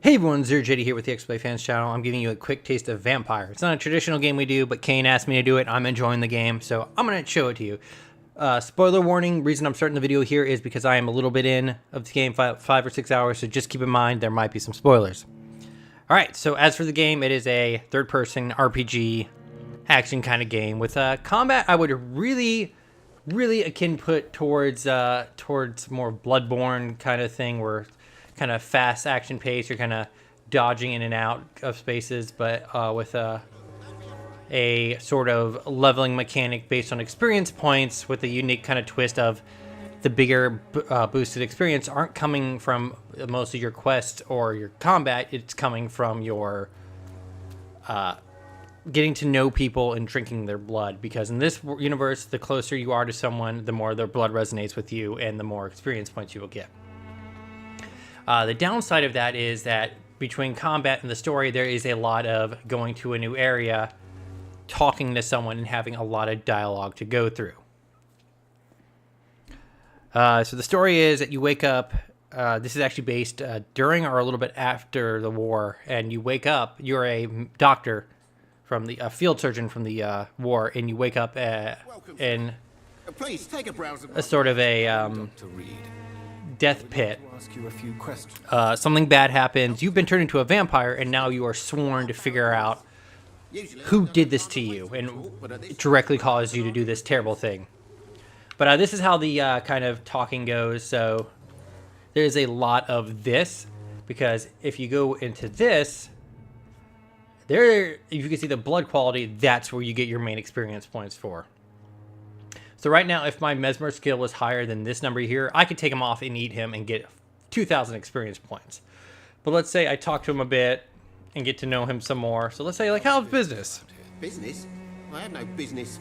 Hey everyone, Zero JD here with the X-Play Fans channel. I'm giving you a quick taste of Vampyr. It's not a traditional game we do, but Kane asked me to do it. I'm enjoying the game, so I'm going to show it to you. Spoiler warning, reason I'm starting the video here is because I am a little bit in of the game, 5 or 6 hours, so just keep in mind there might be some spoilers. Alright, so as for the game, it is a third-person RPG action kind of game with combat I would really akin put towards more Bloodborne kind of thing, where kind of fast action pace, you're kind of dodging in and out of spaces, but with a sort of leveling mechanic based on experience points, with a unique kind of twist of the bigger boosted experience aren't coming from most of your quests or your combat. It's coming from your getting to know people and drinking their blood, because in this universe, the closer you are to someone, the more their blood resonates with you and the more experience points you will get. The downside of that is that between combat and the story, there is a lot of going to a new area, talking to someone, and having a lot of dialogue to go through. So the story is that you wake up, this is actually based during or a little bit after the war, and you wake up, you're a doctor from the field surgeon from the war, and you wake up in Please take a browse a sort of a death pit. Something bad happens. You've been turned into a vampire, and now you are sworn to figure out who did this to you and directly caused you to do this terrible thing. But this is how the kind of talking goes. So there's a lot of this, because if you go into this, there you can see the blood quality. That's where you get your main experience points for. So right now, if my Mesmer skill was higher than this number here, I could take him off and eat him and get 2,000 experience points. But let's say I talk to him a bit and get to know him some more. So let's say, like, how's business? Business? I have no business.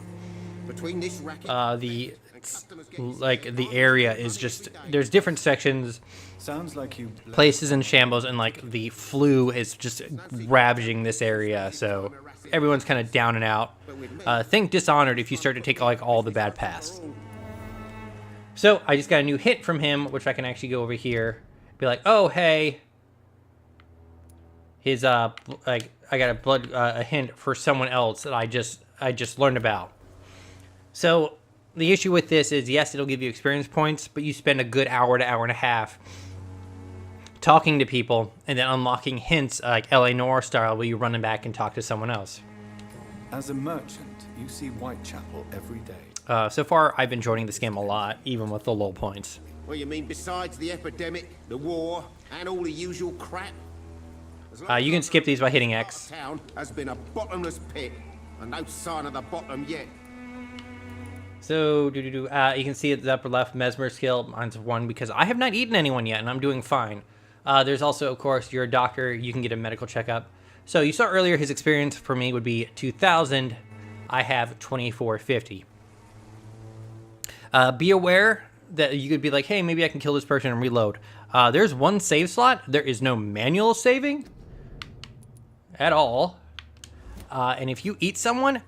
Between this racket the area is just, there's different sections. Sounds like you places in shambles, and like the flu is just ravaging this area, so everyone's kind of down and out. Think Dishonored if you start to take like all the bad paths. So I just got a new hint from him, which I can actually go over here, be like, oh hey, his like I got a hint for someone else that I just learned about. So the issue with this is, yes, it'll give you experience points, but you spend a good hour to hour and a half talking to people and then unlocking hints like LA Noire style, where you run back and talk to someone else. As a merchant, you see Whitechapel every day. So far, I've been enjoying this game a lot, even with the low points. Well, you mean besides the epidemic, the war, and all the usual crap? You can skip these by hitting X. Town has been a bottomless pit, and no sign of the bottom yet. So, you can see at the upper left, Mesmer skill, mine's 1 because I have not eaten anyone yet, and I'm doing fine. There's also, of course, you're a doctor, you can get a medical checkup. So you saw earlier his experience for me would be 2,000. I have 2,450. Be aware that you could be like, hey, maybe I can kill this person and reload. There's one save slot. There is no manual saving at all. And if you eat someone,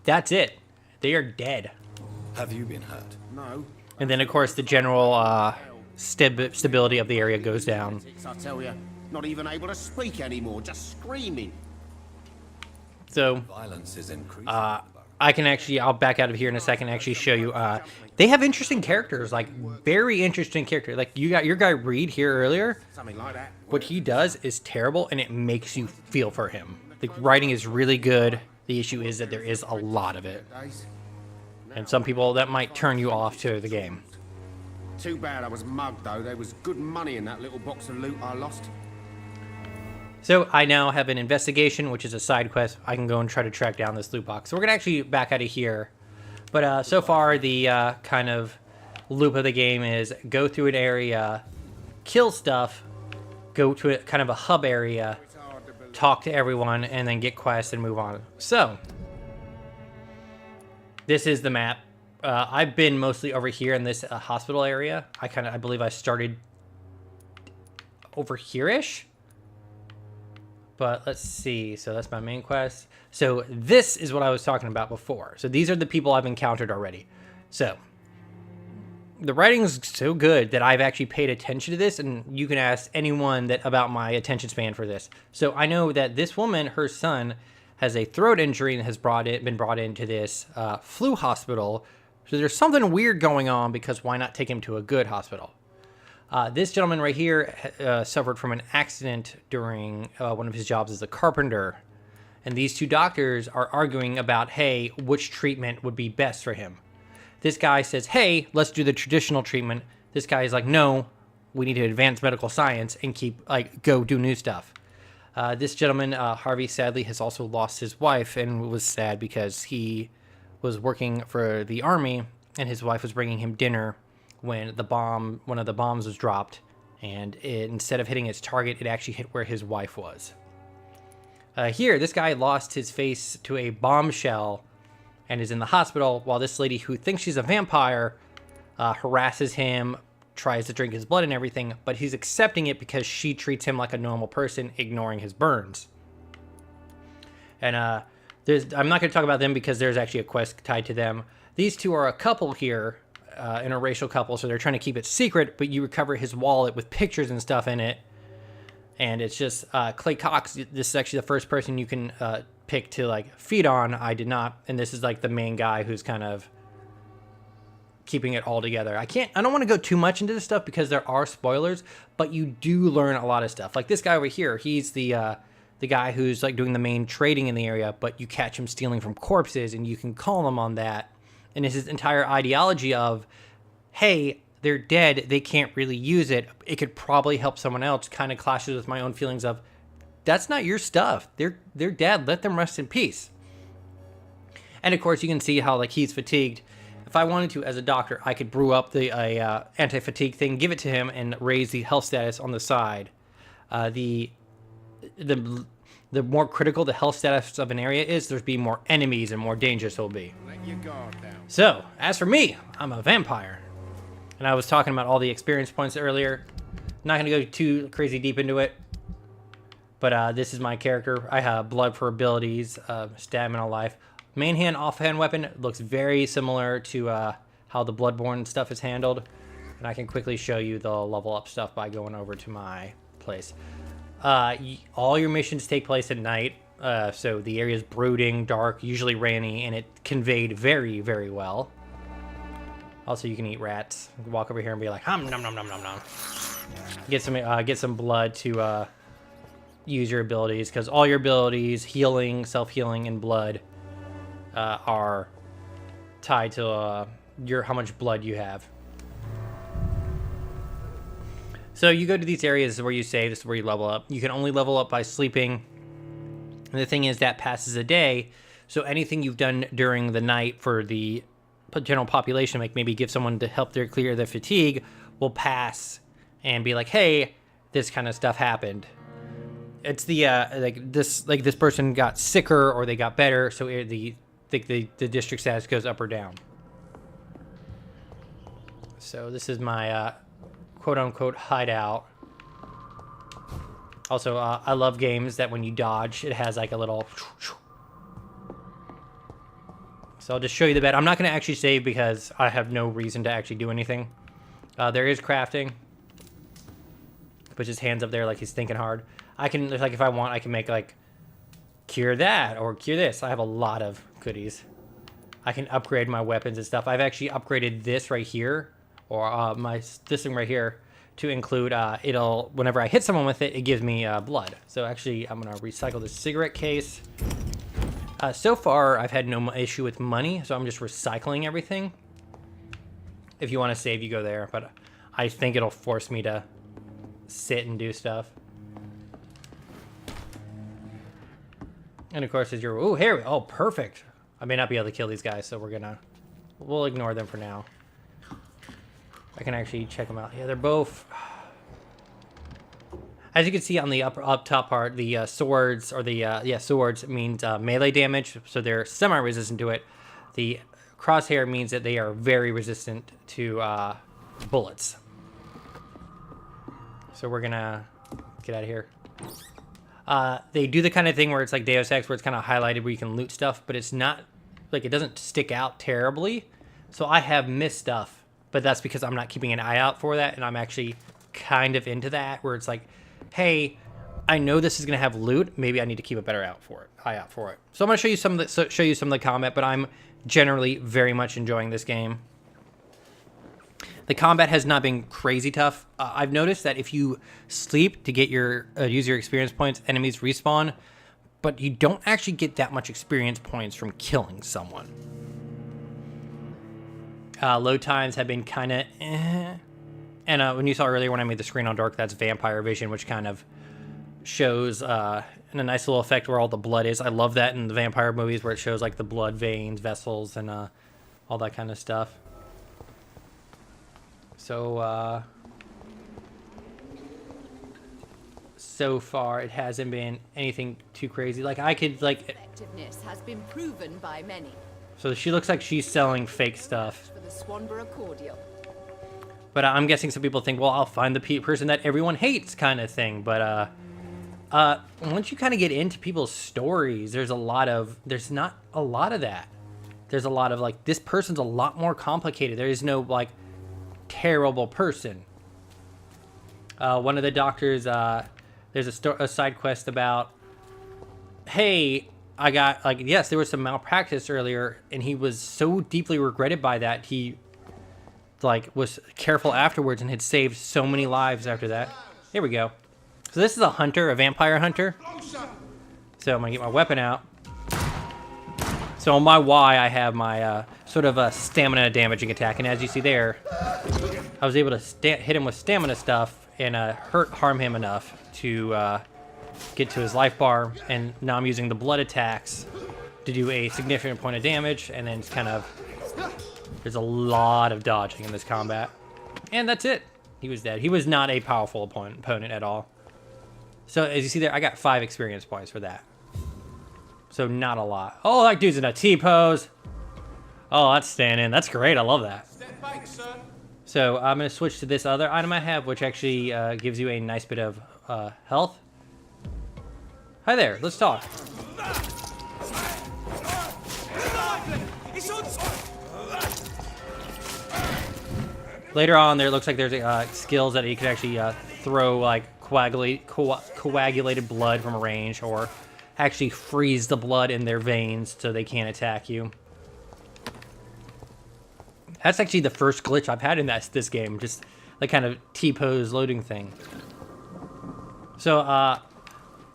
that's it. They are dead. Have you been hurt? No. And then, of course, the general stability of the area goes down. I tell you, not even able to speak anymore, just screaming. So, Violence is increasing. I can actually, I'll back out of here in a second and actually show you. They have interesting characters, like very interesting characters. Like you got your guy Reed here earlier. Something like that. What he does is terrible, and it makes you feel for him. The writing is really good. The issue is that there is a lot of it. And some people, that might turn you off to the game. Too bad I was mugged, though. There was good money in that little box of loot I lost. So I now have an investigation, which is a side quest. I can go and try to track down this loot box. So we're going to actually back out of here. But so far, the kind of loop of the game is go through an area, kill stuff, go to a kind of a hub area, talk to everyone, and then get quests and move on. So this is the map. I've been mostly over here in this hospital area. I believe I started over here-ish. But let's see. So that's my main quest. So this is what I was talking about before. So these are the people I've encountered already. So the writing's so good that I've actually paid attention to this, and you can ask anyone that about my attention span for this. So I know that this woman, her son, has a throat injury and has been brought into this flu hospital. So there's something weird going on, because why not take him to a good hospital? This gentleman right here suffered from an accident during one of his jobs as a carpenter. And these two doctors are arguing about, hey, which treatment would be best for him. This guy says, hey, let's do the traditional treatment. This guy is like, no, we need to advance medical science and go do new stuff. This gentleman, Harvey, sadly has also lost his wife, and was sad because he was working for the army and his wife was bringing him dinner when one of the bombs was dropped, and instead of hitting its target, it actually hit where his wife was. Here, this guy lost his face to a bombshell and is in the hospital, while this lady, who thinks she's a vampire, harasses him, tries to drink his blood and everything, but he's accepting it because she treats him like a normal person, ignoring his burns. And I'm not going to talk about them because there's actually a quest tied to them. These two are a couple here, interracial couple, so they're trying to keep it secret, but you recover his wallet with pictures and stuff in it. And it's just Clay Cox. This is actually the first person you can pick to feed on. I did not, and this is the main guy who's kind of keeping it all together. I don't want to go too much into this stuff because there are spoilers, but you do learn a lot of stuff. Like this guy over here, he's the guy who's doing the main trading in the area, but you catch him stealing from corpses, and you can call him on that. And it's his entire ideology of, hey, they're dead, they can't really use it, it could probably help someone else, kind of clashes with my own feelings of, that's not your stuff, they're dead, let them rest in peace. And of course you can see how he's fatigued. If I wanted to, as a doctor, I could brew up the anti-fatigue thing, give it to him, and raise the health status on the side. The more critical the health status of an area is, there's be more enemies and more dangerous it'll be. Let your guard down. So, as for me, I'm a vampire. And I was talking about all the experience points earlier. Not going to go too crazy deep into it. But this is my character. I have blood for abilities, stamina life. Main hand, offhand weapon looks very similar to how the Bloodborne stuff is handled. And I can quickly show you the level up stuff by going over to my place. All your missions take place at night. So the area is brooding, dark, usually rainy, and it conveyed very, very well. Also, you can eat rats. You can walk over here and be like, nom nom nom nom nom nom. Get some blood to use your abilities, because all your abilities, healing, self-healing, and blood, are tied to how much blood you have. So you go to these areas. This is where you save. This is where you level up. You can only level up by sleeping. And the thing is, that passes a day. So anything you've done during the night for the general population, maybe give someone to help clear their fatigue, will pass and be like, hey, this kind of stuff happened. It's the this person got sicker or they got better, so the district status goes up or down. So this is my quote unquote hideout. Also, I love games that when you dodge, it has a little. So I'll just show you the bed. I'm not going to actually save because I have no reason to actually do anything. There is crafting. Puts his hands up there like he's thinking hard. I can, if I want, I can make cure that or cure this. I have a lot of goodies. I can upgrade my weapons and stuff. I've actually upgraded this right here, or this thing right here, to include whenever I hit someone with it, it gives me blood. So actually, I'm gonna recycle this cigarette case. So far, I've had no issue with money, so I'm just recycling everything. If you want to save, you go there, but I think it'll force me to sit and do stuff. And of course, as you're, oh, perfect. I may not be able to kill these guys, so we'll ignore them for now. I can actually check them out. Yeah, they're both. As you can see on the up top part, the swords, or the swords means melee damage, so they're semi-resistant to it. The crosshair means that they are very resistant to bullets. So we're gonna get out of here. They do the kind of thing where it's like Deus Ex, where it's kind of highlighted where you can loot stuff, but it's not, it doesn't stick out terribly. So I have missed stuff but that's because I'm not keeping an eye out for that, and I'm actually kind of into that, where it's like, hey, I know this is gonna have loot. Maybe I need to keep a better eye out for it. So I'm gonna show you some of the combat, but I'm generally very much enjoying this game. The combat has not been crazy tough. I've noticed that if you sleep to get your use your experience points, enemies respawn, but you don't actually get that much experience points from killing someone. Load times have been kind of And when you saw earlier when I made the screen on dark, that's Vampyr vision, which kind of shows in a nice little effect where all the blood is. I love that in the Vampyr movies where it shows like the blood veins, vessels, and all that kind of stuff. So, so far it hasn't been anything too crazy. Like I could like. Effectiveness has been proven by many. So she looks like she's selling fake stuff. For the Swanborough cordial. But I'm guessing some people think, well, I'll find the person that everyone hates kind of thing. But once you kind of get into people's stories, there's not a lot of that. There's a lot of like, this person's a lot more complicated. There is no like terrible person. One of the doctors, there's a side quest about, hey, I got like, yes, there was some malpractice earlier, and he was so deeply regretted by that he like was careful afterwards and had saved so many lives after that. Here we go. So this is a hunter, a vampire hunter. So I'm gonna get my weapon out. So on my Y, I have my sort of a stamina damaging attack, and as you see there, I was able to hit him with stamina stuff and harm him enough to get to his life bar, and now I'm using the blood attacks to do a significant point of damage, and then it's kind of, there's a lot of dodging in this combat. And that's it. He was dead. He was not a powerful opponent at all. So as you see there, I got 5 experience points for that. So not a lot. Oh, that dude's in a T-pose. Oh, that's standing. That's great. I love that. Step back, sir. So I'm going to switch to this other item I have, which actually gives you a nice bit of health. Hi there. Let's talk. Later on, there looks like there's skills that you can actually throw like coagulated blood from a range, or actually freeze the blood in their veins so they can't attack you. That's actually the first glitch I've had in this game, just like kind of T-pose loading thing. So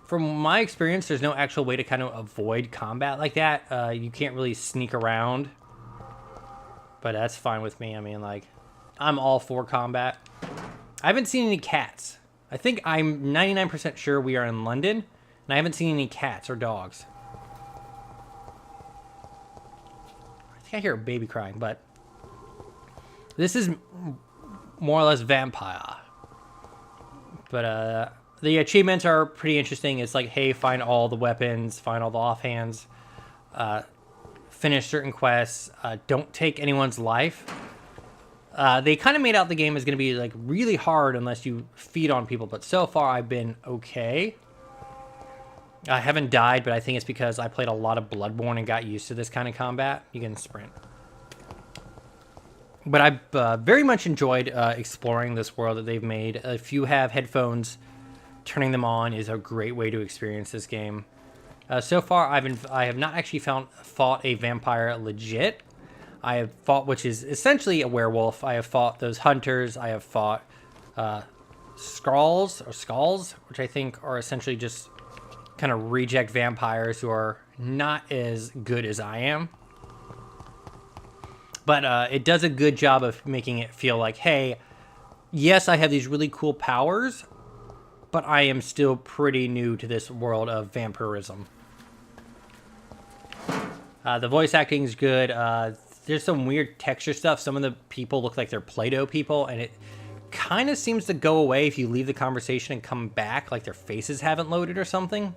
from my experience, there's no actual way to kind of avoid combat like that. You can't really sneak around, but that's fine with me. I mean, like, I'm all for combat. I haven't seen any cats. I think I'm 99% sure we are in London, and I haven't seen any cats or dogs. I think I hear a baby crying, but this is more or less Vampyr. But the achievements are pretty interesting. It's like, hey, find all the weapons, find all the offhands, finish certain quests, don't take anyone's life. They kind of made out the game is going to be like really hard unless you feed on people, but so far I've been okay. I haven't died, but I think it's because I played a lot of Bloodborne and got used to this kind of combat. You can sprint. But I've very much enjoyed exploring this world that they've made. If you have headphones, turning them on is a great way to experience this game. So far, I have not actually fought a vampire legit. I have fought, which is essentially a werewolf. I have fought those hunters. I have fought skulls, which I think are essentially just kind of reject vampires who are not as good as I am. But it does a good job of making it feel like, hey, yes, I have these really cool powers, but I am still pretty new to this world of vampirism. The voice acting is good. There's some weird texture stuff. Some of the people look like they're Play-Doh people, and it kind of seems to go away if you leave the conversation and come back, like their faces haven't loaded or something.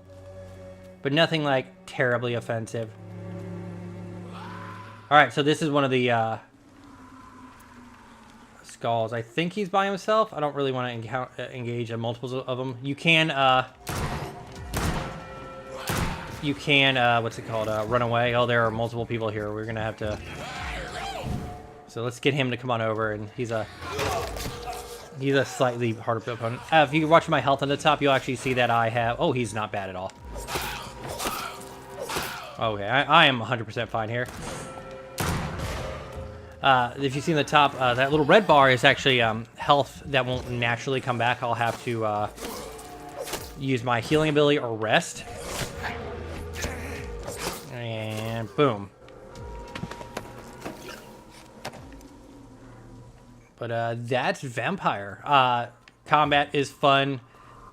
But nothing like terribly offensive. All right, so this is one of the skulls. I think he's by himself. I don't really want to engage in multiples of them. You can, what's it called? Run away. Oh, there are multiple people here. We're gonna have to. So let's get him to come on over, and he's a slightly harder opponent. If you watch my health on the top, you'll actually see that I have... Oh, he's not bad at all. Okay, I am 100% fine here. If you see in the top, that little red bar is actually health that won't naturally come back. I'll have to use my healing ability or rest. And boom. But that's Vampyr. Combat is fun.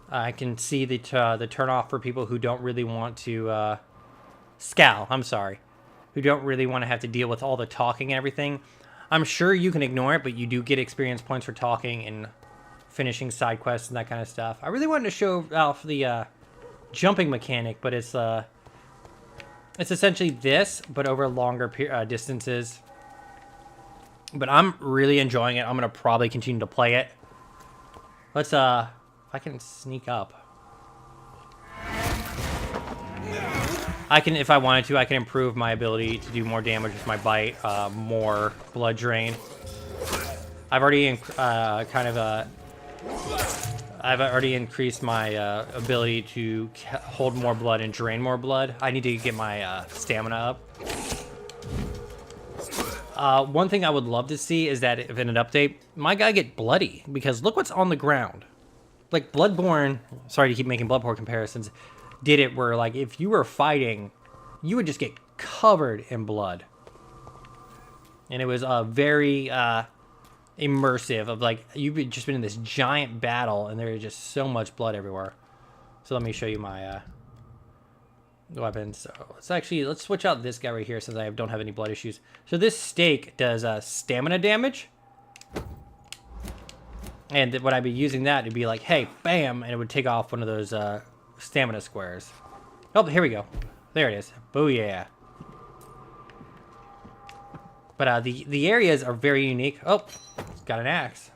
I can see the turnoff for people who don't really want to... Scowl, I'm sorry. Who don't really want to have to deal with all the talking and everything. I'm sure you can ignore it, but you do get experience points for talking and finishing side quests and that kind of stuff. I really wanted to show off the jumping mechanic, but it's essentially this, but over longer distances. But I'm really enjoying it. I'm going to probably continue to play it. Let's, if I can sneak up. I can, if I wanted to, I can improve my ability to do more damage with my bite, more blood drain. I've already I've already increased my ability to hold more blood and drain more blood. I need to get my stamina up. One thing I would love to see is that if in an update, my guy get bloody, because look what's on the ground. Like Bloodborne, sorry to keep making Bloodborne comparisons, did it where like if you were fighting, you would just get covered in blood. And it was very immersive of like, you've just been in this giant battle and there's just so much blood everywhere. So let me show you my weapons. So let's switch out this guy right here since I don't have any blood issues. So this stake does stamina damage. And when I'd be using that, it'd be like, hey, bam, and it would take off one of those stamina squares. Oh, here we go. There it is. Booyah. But the areas are very unique. Oh, got an axe.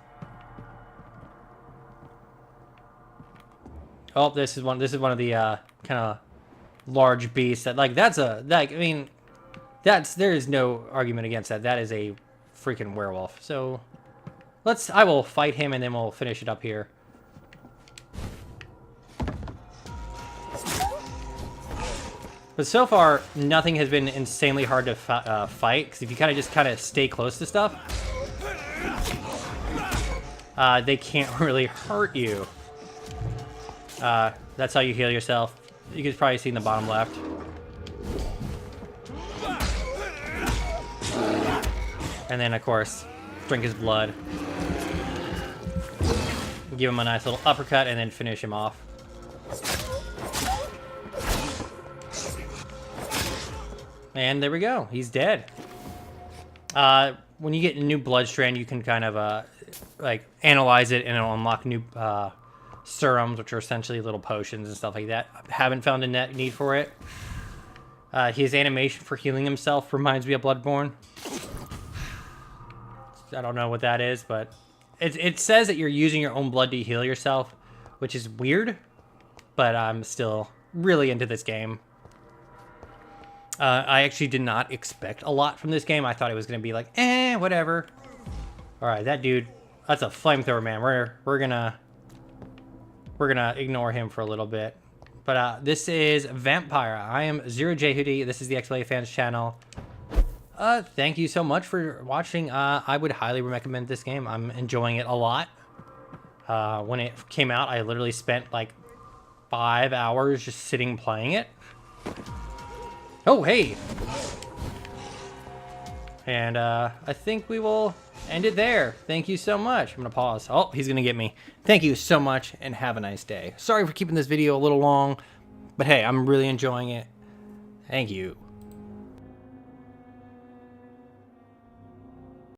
Oh, this is one of the kind of large beasts that I mean, there is no argument against that. That is a freaking werewolf. So I will fight him and then we'll finish it up here. But so far, nothing has been insanely hard to fight, because if you kind of stay close to stuff, they can't really hurt you. That's how you heal yourself. You can probably see in the bottom left. And then, of course, drink his blood. Give him a nice little uppercut, and then finish him off. And there we go. He's dead. When you get a new blood strand, you can kind of like analyze it, and it'll unlock new serums, which are essentially little potions and stuff like that. I haven't found a need for it. His animation for healing himself reminds me of Bloodborne. I don't know what that is, but it says that you're using your own blood to heal yourself, which is weird, but I'm still really into this game. I actually did not expect a lot from this game. I thought it was going to be like, whatever. All right, that dude, that's a flamethrower, man. We're gonna ignore him for a little bit. But this is Vampyr. I am Zero-J Hoodie. This is the XBLA Fans channel. Thank you so much for watching. I would highly recommend this game. I'm enjoying it a lot. When it came out, I literally spent like 5 hours just sitting playing it. Oh, hey! And I think we will end it there. Thank you so much. I'm going to pause. Oh, he's going to get me. Thank you so much, and have a nice day. Sorry for keeping this video a little long, but hey, I'm really enjoying it. Thank you.